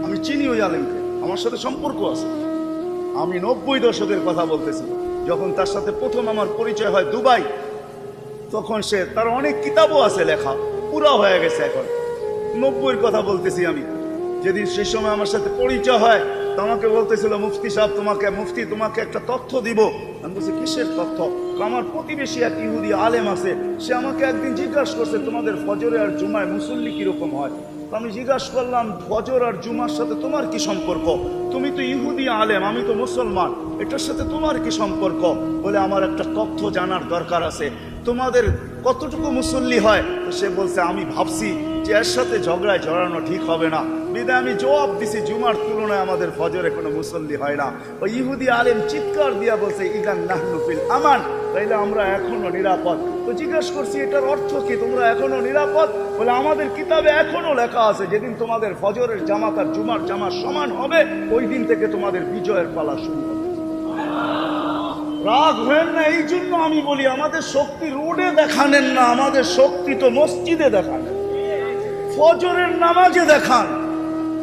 আমি চিনি ওই আলেমকে, আমার সাথে সম্পর্ক আছে। আমি 90 দশকের কথা বলতেছি, যখন তার সাথে প্রথম আমার পরিচয় হয় দুবাই, তখন সে তার অনেক কিতাবও আছে লেখা, পুরা হয়ে গেছে এখন। 90-এর কথা বলতেছি আমি। যেদিন সেই সময় আমার সাথে পরিচয় হয়, তো আমাকে বলতেছিল মুফতি সাহেব তোমাকে একটা তথ্য দিব। আমি বলছি কিসের তথ্য? আমার প্রতিবেশী এক ইহুদি আলেম আছে, সে আমাকে একদিন জিজ্ঞাসা করছে তোমাদের ফজরে আর জুমায় মুসল্লি কিরকম হয়। আমি জিজ্ঞাসা করলাম ফজর আর জুমার সাথে তোমার কি সম্পর্ক? তুমি তো ইহুদি আলেম, আমি তো মুসলমান, এটার সাথে তোমার কি সম্পর্ক? বলে আমার একটা তথ্য জানার দরকার আছে, তোমাদের কতটুকু মুসল্লি হয়? তো সে বলছে আমি ভাবছি যে এর সাথে ঝগড়ায় জড়ানো ঠিক হবে না, বিদায় আমি জবাব দিছি জুমার তুলনায় আমাদের ফজরে কোনো মুসল্লি হয় না। ওই ইহুদি আলেম চিৎকার দিয়া বলছে ইগান নাহনু ফিল আমান, তাইলে আমরা এখনো নিরাপদ। তো জিজ্ঞাসা করছি এটার অর্থ কি, তোমরা এখনো নিরাপদ? বলে আমাদের কিতাবে এখনো লেখা আছে যেদিন তোমাদের ফজরের জামাত আর জুমার জামাত সমান হবে, ওই দিন থেকে তোমাদের বিজয়ের পালা শুরু হবে। রাগ হবেন না, এই জন্য আমি বলি আমাদের শক্তি রোডে দেখানেন না, আমাদের শক্তি তো মসজিদে দেখানেন, ফজরের নামাজে দেখান,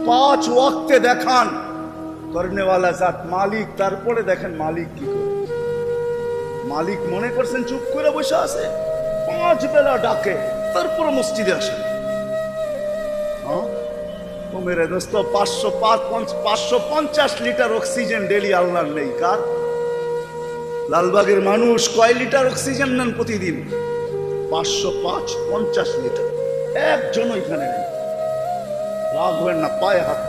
5 ওয়াক্তে দেখান। করনেওয়ালা জাত মালিক, তারপরে দেখেন মালিক কি করে। মালিক মনে করছেন চুপ করে বসে আছে? 5 বেলা ডাকে, তারপরে মসজিদে আসেন। ও মেরে দোস্ত, 550 লিটার অক্সিজেন ডেলি আল্লাহর নেই কার? লালবাগের মানুষ কয় লিটার অক্সিজেন নেন প্রতিদিন? 550 লিটার, একজন এখানে নেই। রাগ হবেন না, পায়ে হাত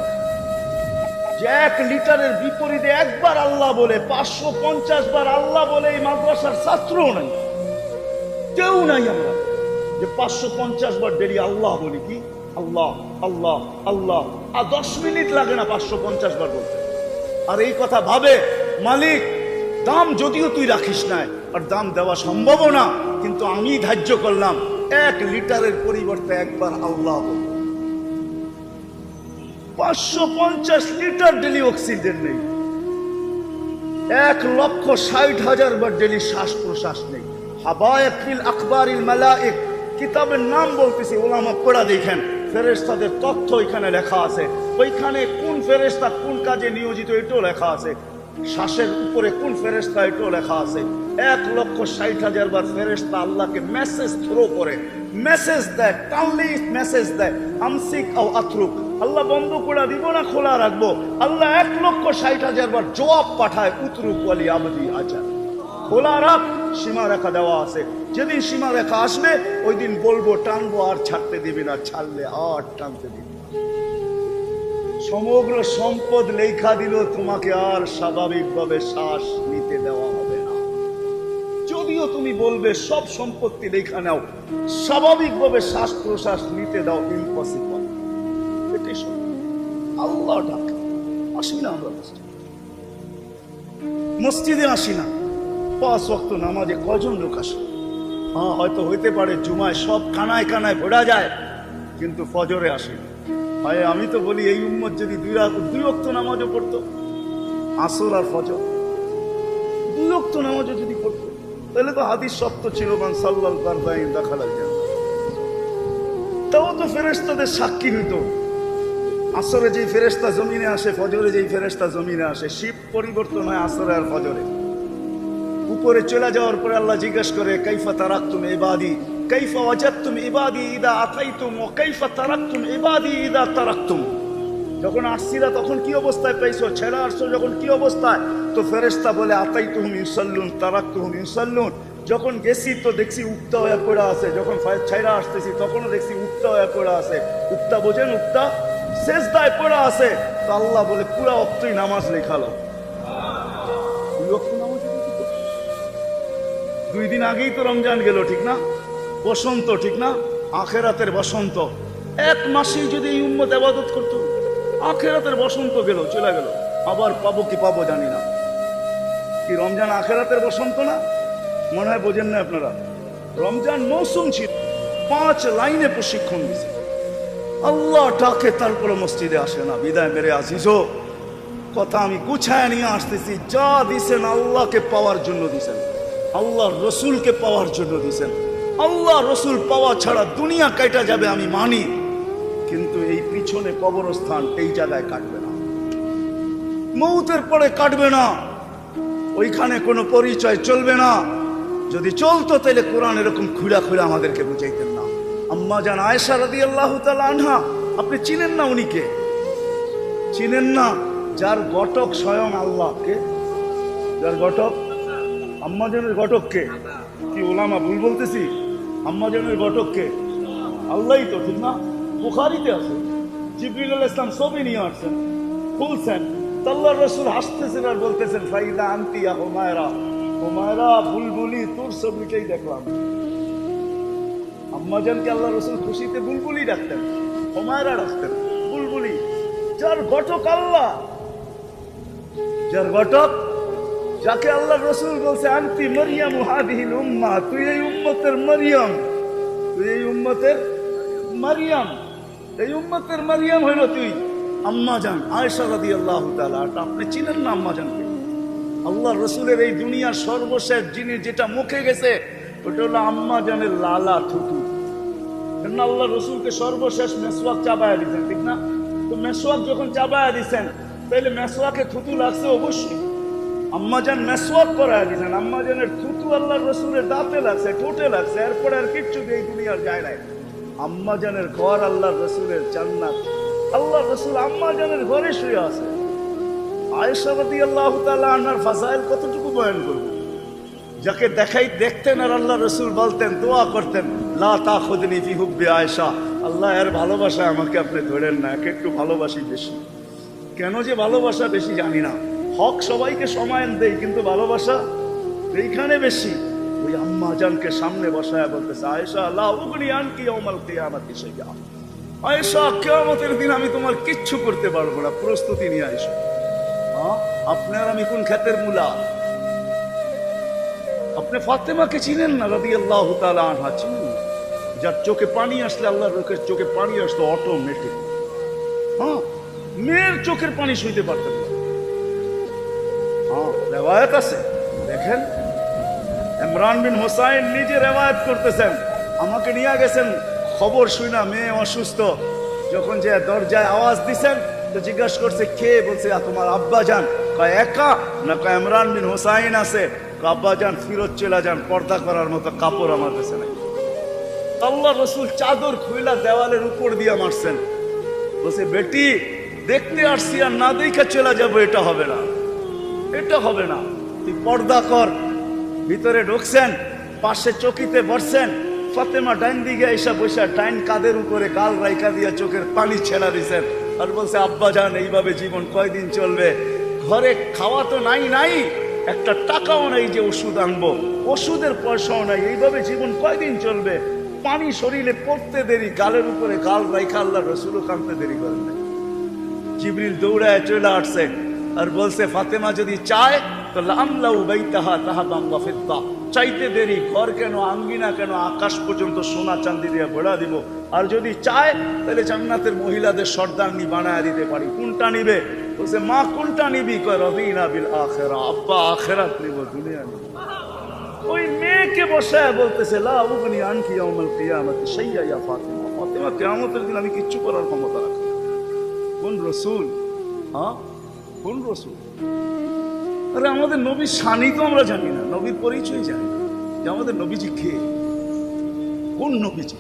যে 1 লিটারের বিপরীতে একবার আল্লাহ বলে 550 বার আল্লাহ বলে এই মাদ্রাসার ছাত্রও নাই, কেউ নাই। আমরা যে 550 বার ডেলি আল্লাহ বলি, কি আল্লাহ আল্লাহ আল্লাহ, আর 10 মিনিট লাগে না 550 বার বলতে। আর এই কথা ভাবে মালিক, দাম যদিও তুই রাখিস না, আর দাম দেওয়া সম্ভব না, কিন্তু আমি ধার্য করলাম 1 লিটারের পরিবর্তে একবার আল্লাহ বল। 550 লিটার ডেলি অক্সিজেন নেই, 1,60,000 বার ডেলি শ্বাস প্রশ্বাস নেই। হাবায়াত ফিল আকবারিল মালাইক, কিতাবের নাম বলতেছি, ওলামা পড়া দেখেন, ফেরেশতাদের তথ্য এখানে লেখা আছে। ওইখানে কোন ফেরেশতা কোন কাজে নিয়োজিত এটাও লেখা আছে, শ্বাসের উপরে কোন ফেরেশতা এটাও লেখা আছে। 1,60,000 বার ফেরেশতা আল্লাহকে মেসেজ থ্রো করে, মেসেজ দেয়, টানলি মেসেজ দেয়, আমসিক আও আতরুক, আল্লাহ বন্ধ করে দিব না খোলা রাখবো। আল্লাহ 1,60,000 বার জবাব পাঠায়, উতরুক ওয়ালি আবদি আজা, খোলা রাখ, সীমা রেখা দেওয়া আছে। যেদিন সীমা রেখা আসবে ওই দিন বলবো টানবো, আর ছাড়তে দিবি না, ছাড়লে আর টানতে দিবি না। সমগ্র সম্পদ লেখা দিল, তোমাকে আর স্বাভাবিকভাবে শ্বাস নিতে দেওয়া হবে না। যদিও তুমি বলবে সব সম্পত্তি লেখা নাও, স্বাভাবিকভাবে শ্বাস প্রশ্বাস নিতে দাও, ইম্পসিবল। আল্লাহ ডাকে, আসি না আমরা মসজিদে, আসি না 5 ওয়াক্ত নামাজে কজন লোক আসে? হ্যাঁ, হয়তো হইতে পারে জুমায় সব কানায় কানায় ভরা যায়, কিন্তু ফজরে আসে না। আমি তো বলি এই উম্মত যদি 2 ওয়াক্ত নামাজও পড়তো, আসর আর ফজর 2 ওয়াক্ত নামাজও যদি পড়তো, তাহলে তো হাদিস সত্য ছিল, মান সাল্লাল ফারদাইন দাখালাল জান্নাহ। তাও তো ফেরেশতাদের সাক্ষী হইতো। আসরে যেই ফেরেশতা জমিনে আসে, ফজরে যেই ফেরেশতা জমিনে আসে, শিফট পরিবর্তন হয় আসরে আর ফজরে। উপরে চলে যাওয়ার পরে আল্লাহ জিজ্ঞেস করে কাইফা তারাকতুম ইবাদি, কাইফা ওয়াজাদতুম ইবাদি ইদা আতাইতুম ওয়া কাইফা তারাকতুম ইবাদি ইদা তারাকতুম। যখন আসছিলা তখন কি অবস্থায় পাইছো, ছেড়ে আসছো যখন কি অবস্থায়? তো ফেরেশতা বলে আতাইতুহুম ইউসাল্লুন তারাকতুহুম ইউসাল্লুন। যখন গেছি তো দেখছি উক্তা হয়ে পড়ে আছে, যখন ছেড়ে আসতেছি তখনও দেখছি উক্তা হয়ে পড়ে আছে। উক্তা বোঝেন? উক্তা সেজদায় পড়ে আছে। তো আল্লাহ বলে পুরা ওয়াক্তই নামাজ লেখালো। 2 ওয়াক্ত নামাজ, 2 দিন আগেই তো রমজান গেল, ঠিক না? বসন্ত, ঠিক না? আখেরাতের বসন্ত। 1 মাসেই যদি এই উম্মত ইবাদত করতো, আখেরাতের বসন্ত গেল, চলে গেল। আবার পাবো কি পাবো জানি না। কি রমজান আখেরাতের বসন্ত না? মনে হয় বোঝেন না আপনারা। রমজান মৌসুম ছিল, 5 লাইনে প্রশিক্ষণ দিছে। আল্লাহ ডাকে, তারপরে মসজিদে আসে না। বিদায় মেরে আজিজো, কথা আমি গুছায় নিয়ে আসতেছি। যা দিছেন আল্লাহকে পাওয়ার জন্য দিছেন, আল্লাহ রসুলকে পাওয়ার জন্য দিছেন। আল্লাহ রসুল পাওয়া ছাড়া দুনিয়া কাটা যাবে আমি মানি, কিন্তু এই পিছনে কবরস্থান, এই জায়গায় কাটবে না, মৌতের পরে কাটবে না, ওইখানে কোনো পরিচয় চলবে না। যদি চলতো তাহলে কোরআন এরকম খুলা খুলা আমাদেরকে বুঝাইতেন না। আম্মা জান আয়েশা রাদিয়াল্লাহু তাআলা আনহা, আপনি চিনেন না উনিকে? চিনেন না? যার ঘটক স্বয়ং আল্লাহকে, যার ঘটক আম্মা জানের ঘটককে, কি ওলামা ভুল বলতেছি? আম্মা জানের ঘটককে আল্লাহই তো, ঠিক না? বুখারীতে আছে, জিবরিল আলাইহিস সালাম ছবি নিয়ে আসছেন, খুলছেন, আল্লাহর রাসূল হাসতেছেন আর বলতেছেন ফাইদা আনতি ইয়া হুমায়রা, হুমায়রা বুলবুলি তোর ছবিটাই দেখলাম। আম্মাজানকে আল্লাহ রাসূল খুশিতে বুলবুলি ডাকতেন, হুমায়রা ডাকতেন বুলবুলি। যার ঘটক আল্লাহ, যার ঘটক, যাকে আল্লাহ রাসূল বলছে আনতি মারইয়ামু হাদিহিল উম্মাহ, তুই এই উম্মতের মারইয়াম, তুই এই উম্মতের মারইয়াম, এই উম্মতের মারইয়াম হইল তুই। আম্মা জান আয়েশা রাদিয়াল্লাহু তাআলা, আপনি চিনেন না আম্মা জানকে? আল্লাহ রসুলের এই দুনিয়ার সর্বশেষ জিনিস যেটা মুখে গেছে ওটা হলো আম্মা জানের লালা থুতু। আল্লাহ রসুলকে সর্বশেষ মেসওয়াক চাবায়া দিচ্ছেন, ঠিক না? তো মেসওয়াক যখন চাবায়া দিচ্ছেন তাহলে মেসওয়াকে থুতু লাগছে অবশ্যই। আম্মা জান মেসওয়াক করায় দিচ্ছেন, আম্মা জানের থুতু আল্লাহ রসুলের দাঁতে লাগছে, ঠোঁটে লাগছে, এরপরে আর কিচ্ছু এই দুনিয়ার যায় নাই। আম্মা জানের ঘর আল্লাহ রসুলের জান্নাত, আল্লাহ রসুল আম্মা জানের ঘরে শুয়ে আছে। আয়েশা রাদিয়াল্লাহু তাআলা আনহার ফাজাইল কতটুকু বয়ান করব? যাকে দেখতেন আর আল্লাহ রসুল বলতেন, দোয়া করতেন, লা তাখুযনি ফি হুব্বি আয়েশা, আল্লাহ এর ভালোবাসায় আমাকে আপনি ধরেন না, একে একটু ভালোবাসি বেশি। কেন যে ভালোবাসা বেশি জানি না, হক সবাইকে সমান দেই, কিন্তু ভালোবাসা এইখানে বেশি। ওই আম্মা জানকে সামনে বসায় বলতেছে, আয়েশা লা উগনি আনকি ইয়াউমাল কিয়ামাতি শাইআ, আয়েশা কিয়ামতের দিন আমি তোমার কিচ্ছু করতে পারবো না, প্রস্তুতি নিয়ে আয়েশা। আপনার আমি কোন ক্ষেতের মূলা? আপনি ফাতেমাকে চিনেন না রাদিয়াল্লাহু তাআলা আনহা? চিনেন না? যার চোখে পানি আসলে আল্লাহর রোকের চোখে পানি আসতো অটোমেটিক। মেয়ের চোখের পানি সইতে পারতেন না। রেওয়ায়াত আছে, দেখেন ইমরান বিন হুসাইন নিজে রেওয়ায়াত করতেছেন, আমাকে নিয়ে গেছেন খবর শুনা, মেয়ে অসুস্থ, যখন যে দরজায় আওয়াজ দিছেন তো জিজ্ঞাসা করছে কে? বলছে তোমার আব্বা জান। কয় একা না? কয় ইমরান বিন হুসাইন আছে। আব্বা জান ফিরত চলে যান, পর্দা করার মতো কাপড় আমার কাছে নাই। আল্লাহ রসুল চাদর খুইলা দেওয়ালের উপর দিয়ে মারছেন, বলছে বেটি দেখতে আসছি আর না দেখে চলে যাবো, এটা হবে না, এটা হবে না, তুই পর্দা কর। ভিতরে ঢুকছেন, পাশে চকিতে বসছেন, ফাতেমা ডাইন দিকে এসে বসে ডাইন কাদের উপরে গাল রাইকা দিয়া চোখের পানি ছেড়া দিছেন আর বলছে আব্বা জান এইভাবে জীবন কয়দিন চলবে? ঘরে খাওয়া তো নাই, একটা টাকাও নাই যে ওষুধ আনবো, ওষুধের পয়সাও নাই, এইভাবে জীবন কয়দিন চলবে? পানি শরীরে পড়তে দেরি, গালের উপরে গাল রাইখা আল্লাহ রসুলও কাঁদতে দেরি করেন না। জিবরিল দৌড়ায় চলে আসছে আর বলছে ফাতেমা যদি চায় তো লামলাউ বাইতাহা যাহাবান ওয়া ফিদ্দা, চাইতে দেরি, ঘর কেন, আঙ্গিনা কেন, আকাশ পর্যন্ত সোনা চাঁদি দিয়ে ভরা দিব, আর যদি চায় তাহলে জান্নাতের মহিলাদের সর্দারনি বানায় দিতে পারি। কোনটা নিবে? বলছে মা কোনটা নিবি? কয় রাদিনা বিল আখিরা, আব্বা আখিরাত নিব, দুনিয়া নিব। ওই মেয়েকে বসায় বলতেছে লা উগনি আনকি ইয়াউমাল কিয়ামাতি শাইআ ইয়া ফাতিমা, ফাতিমা কিয়ামতের দিন আমি কিচ্ছু করার ক্ষমতা রাখি না। কোন রসুল? কোন রসুল? আরে আমাদের নবীর শানি তো আমরা জানি না, নবীর পরিচয় জানি না, যে আমাদের নবীজি কে, কোন নবীজি?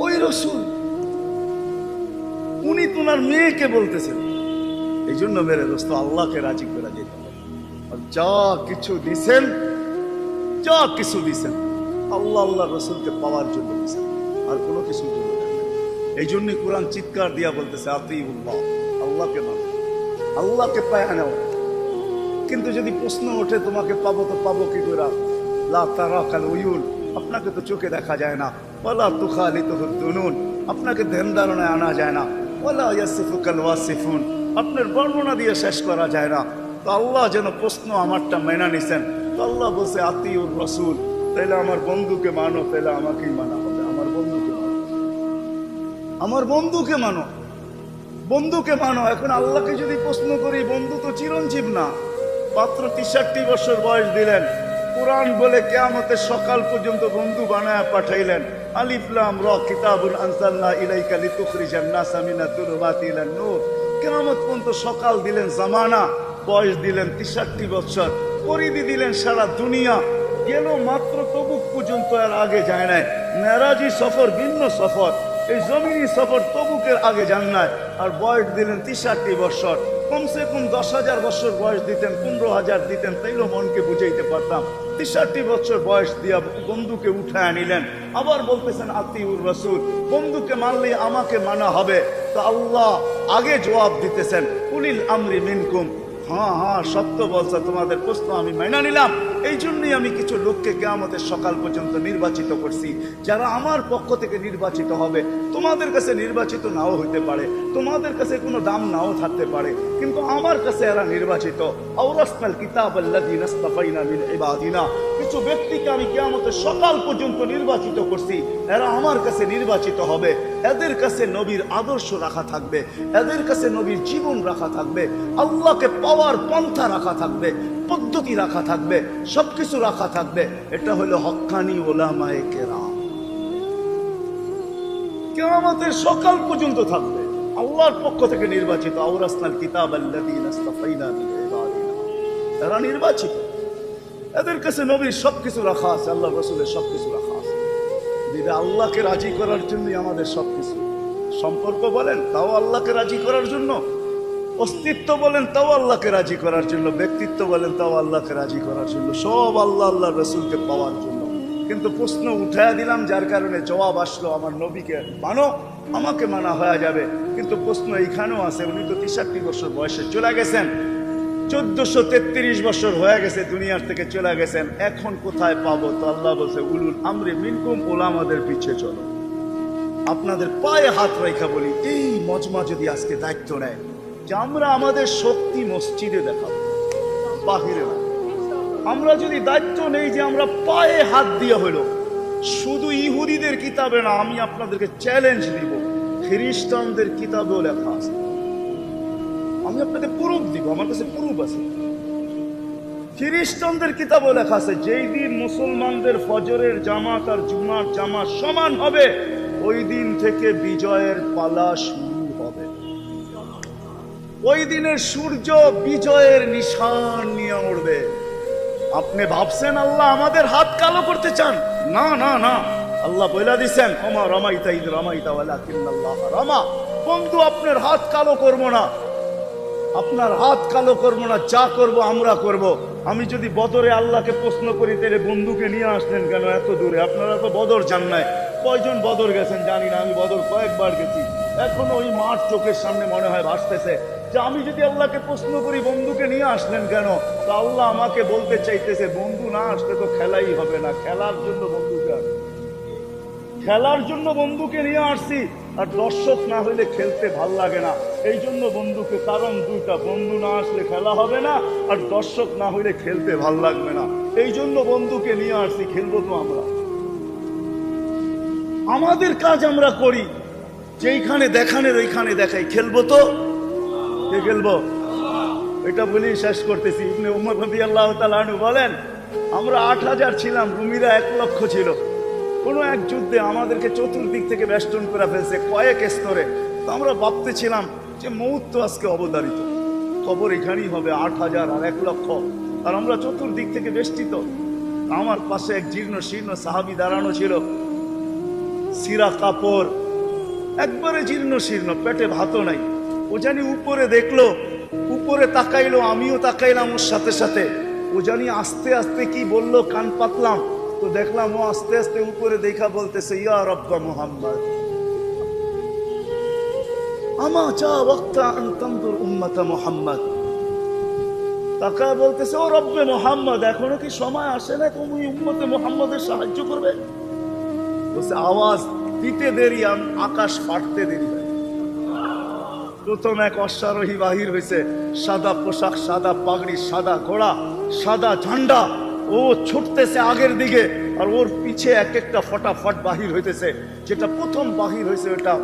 ওই রসুল, উনি তোমার মেয়েকে বলতেছেন। এই জন্য মেরে দোস্ত আল্লাহকে রাজি করে যেতে হবে। আর যা কিছু দিছেন, যা কিছু দিছেন আল্লাহ আল্লাহ রসুলকে পাওয়ার জন্য দিছেন, আর কোনো কিছু জন্য দেন। এই জন্যই কোরআন চিৎকার দিয়া বলতেছে আতিউল্লাহ, আল্লাহকে মানো, আল্লাহকে পায়া নাও। কিন্তু যদি প্রশ্ন ওঠে তোমাকে পাবো তো পাবো কি করে? লা তারাকাল উয়ুন, আপনাকে তো চোখে দেখা যায় না। ওয়ালা তুখালিতুহুদ দুনুন, আপনাকে ধ্যান ধারণায় আনা যায় না। ওয়ালা ইয়াসিফুকাল ওয়াসিফুন, আপনার বর্ণনা দিয়ে শেষ করা যায় না। তো আল্লাহ যেন প্রশ্ন আমারটা মেনা নিছেন। তো আল্লাহ বলছে আতিউর রসুল, তাইলে আমার বন্ধুকে মানো, তাইলে আমাকেই মানা হবে। আমার বন্ধুকে মানো, আমার বন্ধুকে মানো, বন্ধুকে মানো। এখন আল্লাহকে যদি প্রশ্ন করি, বন্ধু তো চিরঞ্জীব না, মাত্র 63 বছর বয়স দিলেন, কোরআন বলে কিয়ামতের সকাল পর্যন্ত বন্ধু বানায় পাঠাইলেন। আলিফ লাম রা কিতাবুন আনজালনা ইলাইকা লিতুখরিজান নাসা মিনাত যুলুমাতি ইলান নূর। কিয়ামত পর্যন্ত সকাল দিলেন জামানা, বয়স দিলেন 63 বছর, পরিধি দিলেন সারা দুনিয়া। গেল মাত্র তবুক পর্যন্ত, আর আগে যায় নাই। মেরাজি সফর ভিন্ন সফর, এই জমিনি সফর তবুকের আগে যান নাই। আর বয়স দিলেন 63 বছর। কমসে কম 10,000 বছর বয়স দিতেন, 15,000 দিতেন, তাইলেও মনকে বুঝাইতে পারতাম। 63 বছর বয়স দিয়া বন্ধুকে উঠায় নিলেন। আবার বলতেছেন আতিউর রাসূল, বন্ধুকে মানলে আমাকে মানা হবে। তো আল্লাহ আগে জবাব দিতেছেন, উলিল আমরি মিনকুম। হ্যাঁ হ্যাঁ, সত্য বলছে, তোমাদের প্রশ্ন আমি মাইনা নিলাম। এই জন্যই আমি কিছু লোককে কিয়ামতের সকাল পর্যন্ত নির্বাচিত করছি, যারা আমার পক্ষ থেকে নির্বাচিত হবে। তোমাদের কাছে নির্বাচিত নাও হইতে পারে, তোমাদের কাছে কোনো দাম নাও থাকতে পারে, কিন্তু আমার কাছে এরা নির্বাচিত। আওরাসনাল কিতাবাল্লাযীনা ইসতাফাইনা মিন ইবাদিনা, কিছু ব্যক্তিকে আমি কিয়ামতের সকাল পর্যন্ত নির্বাচিত করছি, এরা আমার কাছে নির্বাচিত হবে। এদের কাছে নবীর আদর্শ রাখা থাকবে, এদের কাছে নবীর জীবন রাখা থাকবে, আল্লাহকে পাওয়ার পন্থা রাখা থাকবে, পদ্ধতি রাখা থাকবে, সবকিছু রাখা থাকবে। এটা হলো হক্কানি উলামায়ে কেরাম। কিয়ামতের সকাল পর্যন্ত থাকবে, আল্লাহর পক্ষ থেকে নির্বাচিত। আওরাসনাল কিতাবাল্লাযীনা ইসতাফাইনা মিন ইবাদিনা, এরা নির্বাচিত। এদের কাছে নবীর সবকিছু রাখা আছে, আল্লাহ রাসূলের সবকিছু রাখা আছে। দিদা আল্লাহকে রাজি করার জন্যই আমাদের সবকিছু। সম্পর্ক বলেন, তাও আল্লাহকে রাজি করার জন্য। অস্তিত্ব বলেন, তাও আল্লাহকে রাজি করার জন্য। ব্যক্তিত্ব বলেন, তাও আল্লাহকে রাজি করার জন্য। সব আল্লাহ আল্লাহ রসুলকে পাওয়ার জন্য। কিন্তু প্রশ্ন উঠায় দিলাম, যার কারণে জবাব আসলো আমার নবীকে মানো, আমাকে মানা হয়ে যাবে। কিন্তু প্রশ্ন এইখানেও আছে, উনি তো 63 বছর বয়সে চলে গেছেন, 1433 বছর হয়ে গেছে দুনিয়ার থেকে চলে গেছেন। এখন কোথায় পাবো? তো আল্লাহ বলছে, উলুল আমরি মিনকুম, ওলামাদের পিছে চলো। আপনাদের পায়ে হাত রেখা বলি, এই মজমা যদি আজকে দায়িত্ব নেয় যে আমরা আমাদের শক্তি মসজিদে দেখাবো, বাহিরে না। আমরা যদি দায়িত্ব নেই যে আমরা পায়ে হাত দিয়ে হলো, শুধু ইহুদিদের কিতাবে না, আমি আপনাদেরকে চ্যালেঞ্জ দিব, খ্রিস্টানদের কিতাবেও লেখা আছে। আমি আপনাকে প্রুফ দিব, আমার কাছে প্রুফ আছে। খ্রিস্টানদের কিতাবেও লেখা আছে, যেই দিন মুসলমানদের ফজরের জামাত আর জুমার জামাত সমান হবে, ওই দিন থেকে বিজয়ের পালা শুরু হবে। ওই দিনের সূর্য বিজয়ের নিশান নিয়ে উঠবে। আপনি ভাবছেন আল্লাহ আমাদের হাত কালো করতে চান? না না না, আল্লাহ বলে দিচ্ছেন, ওমা রামাইতা ইদ রামাইতা ওয়ালাকিন্নাল্লাহ রামা। বন্ধু, আপনার হাত কালো করবো না, আপনার হাত কালো করবো না, যা করব আমরা করব। আমি যদি বদরে আল্লাহকে প্রশ্ন করি, তাহলে বন্ধুকে নিয়ে আসলেন কেন এত দূরে? আপনারা তো বদর যান নাই। কয়জন বদর গেছেন জানি না, আমি বদর কয়েকবার গেছি। এখনো ওই মাঠ চোখের সামনে মনে হয় ভাসতেছে যে আমি যদি আল্লাহকে প্রশ্ন করি বন্ধুকে নিয়ে আসলেন কেন, তো আল্লাহ আমাকে বলতে চাইতেছে, বন্ধু না আসলে তো খেলাই হবে না। খেলার জন্য বন্ধুকে আসছি, খেলার জন্য বন্ধুকে নিয়ে আসছি। আর দর্শক না হইলে খেলতে ভাল লাগে না, এই জন্য বন্ধুকে। কারণ দুইটা, বন্ধু না আসলে খেলা হবে না, আর দর্শক না হইলে খেলতে ভাল লাগবে না। এই জন্য বন্ধুকে নিয়ে আসছি। খেলবো তো আমরা, আমাদের কাজ আমরা করি, যেইখানে দেখানের ওইখানে দেখাই। খেলবো তো, কে খেলবো? এটা বলেই শেষ করতেছি। ইবনে উমর রাদিয়াল্লাহু তাআলা আনহু বলেন, আমরা 8000 ছিলাম, রুমিরা 1 লক্ষ ছিল। কোনো এক যুদ্ধে আমাদেরকে চতুর্দিক থেকে বেষ্টন করে ফেলছে কয়েক স্তরে। তো আমরা ভাবতেছিলাম যে মউত তো আজকে অবধারিত, খবর এখানেই হবে, 8000 আর 1 লক্ষ, আর আমরা চতুর্দিক থেকে বেষ্টিত। আমার পাশে এক জীর্ণ শীর্ণ সাহাবী দাঁড়ানো ছিল, সিরা কাপড়, একবারে জীর্ণ শীর্ণ, পেটে ভাতও নাই। ও জানি উপরে দেখলো, উপরে তাকাইলো, আমিও তাকাইলাম ওর সাথে সাথে। ও জানি আস্তে আস্তে কি বললো, কান পাতলাম তো দেখলাম ও আস্তে আস্তে উপরে দেখা বলতেছে, ইয়া রব্বা মুহাম্মদ আমা চা ওয়াক্তা আন তানজুর উম্মাতা মুহাম্মদ। তাকায় বলতেছে, ও রব্বে মুহাম্মদ, এখনো কি সময় আসে না তুমি উম্মতে মুহাম্মদের সাহায্য করবে? বলছে, আওয়াজ দিতে দেরি, আকাশ ফাটতে দেরি। প্রথম এক অশ্বারোহী বাহির হয়েছে, সাদা পোশাক, সাদা পাগড়ি, সাদা ঘোড়া, সাদা ঝান্ডা। ও ছুটতেছে আগের দিকে, আর ওর পিছে এক একটা ফটাফট বাহির হইতেছে। যেটা প্রথম বাহির হয়েছে, ওটা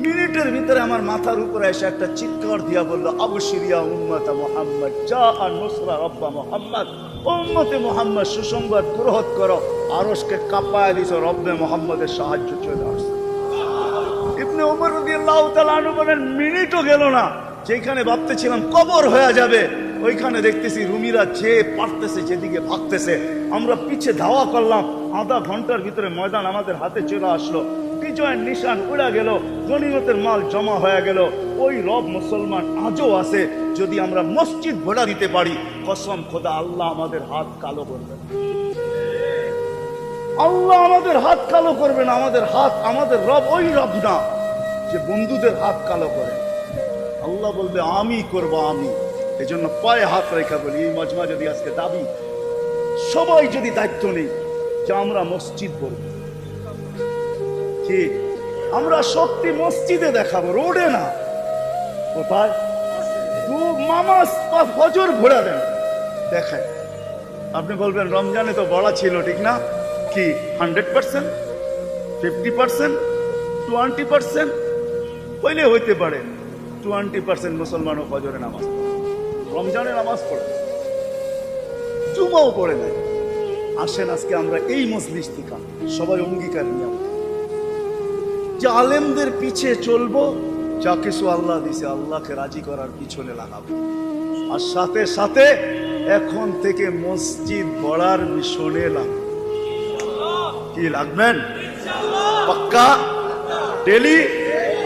মিনিটের ভিতরে আমার মাথার উপরে এসে একটা চিৎকার দিয়া বললো, আবশির ইয়া উম্মাতা মুহাম্মদ, জা নুসরা রাব্বা মুহাম্মদ। উম্মতে মুহাম্মদ সুসংবাদ গ্রহণ করো, আরশকে কাঁপায় দিছ, রব্বে মুহাম্মদের সাহায্য চলে আসছে। ইবনে ওমর রাদিয়াল্লাহু তাআলা আনহু বলেন, মিনিটও গেল না, যেখানে ভাবতেছিলাম কবর হয়ে যাবে, ওইখানে দেখতেছি রুমিরা যে পারতেছে যেদিকে ভাগতেছে, আমরা পিছে ধাওয়া করলাম, আধা ঘন্টার ভিতরে ময়দান আমাদের হাতে চলে আসলো, বিজয়ের নিশান উড়া গেল, গনিমতের মাল জমা হয়ে গেল। ওই রব মুসলমান আজও আছে। যদি আমরা মসজিদ ভরা দিতে পারি, কসম খোদা আল্লাহ আমাদের হাত কালো করবে না। আল্লাহ আমাদের হাত কালো করবে না। আমাদের হাত, আমাদের রব ওই রব না যে বন্ধুদের হাত কালো করে। আল্লাহ বলবে আমি করব, আমি। এই জন্য পায়ে হাত রেখা বলি, এই মজমা যদি আজকে দাবি, সবাই যদি দায়িত্ব নেই যে আমরা মসজিদ করব, ঠিক আমরা শক্তি মসজিদে দেখাবো, রোডে না। কোথায়? মামাজ বা ফজর ঘোরা দেন, দেখায়। আপনি বলবেন রমজানে তো বড়া ছিল, ঠিক না? কি 100%, 50%, 20% হইলে হইতে পারে। 20% মুসলমানও ফজরে নামাজ পড়ে, রমজানে নামাজ পড়ে, জুমাও পড়ে নাই। আসেন আজকে আমরা এই মজলিস থেকে সবাই অঙ্গীকার নিয়ে যে আলেমদের পিছে চলবো, যা কিছু আল্লাহ দিছে আল্লাহকে রাজি করার পিছনে লাগাবো। আর সাথে সাথে এখন থেকে মসজিদ গড়ার মিশনে লাগবে। কি লাগবেন? পাক্কা ডেলি।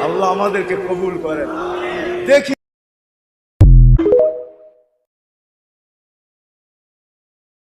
আল্লাহ আমাদেরকে কবুল করেন। দেখি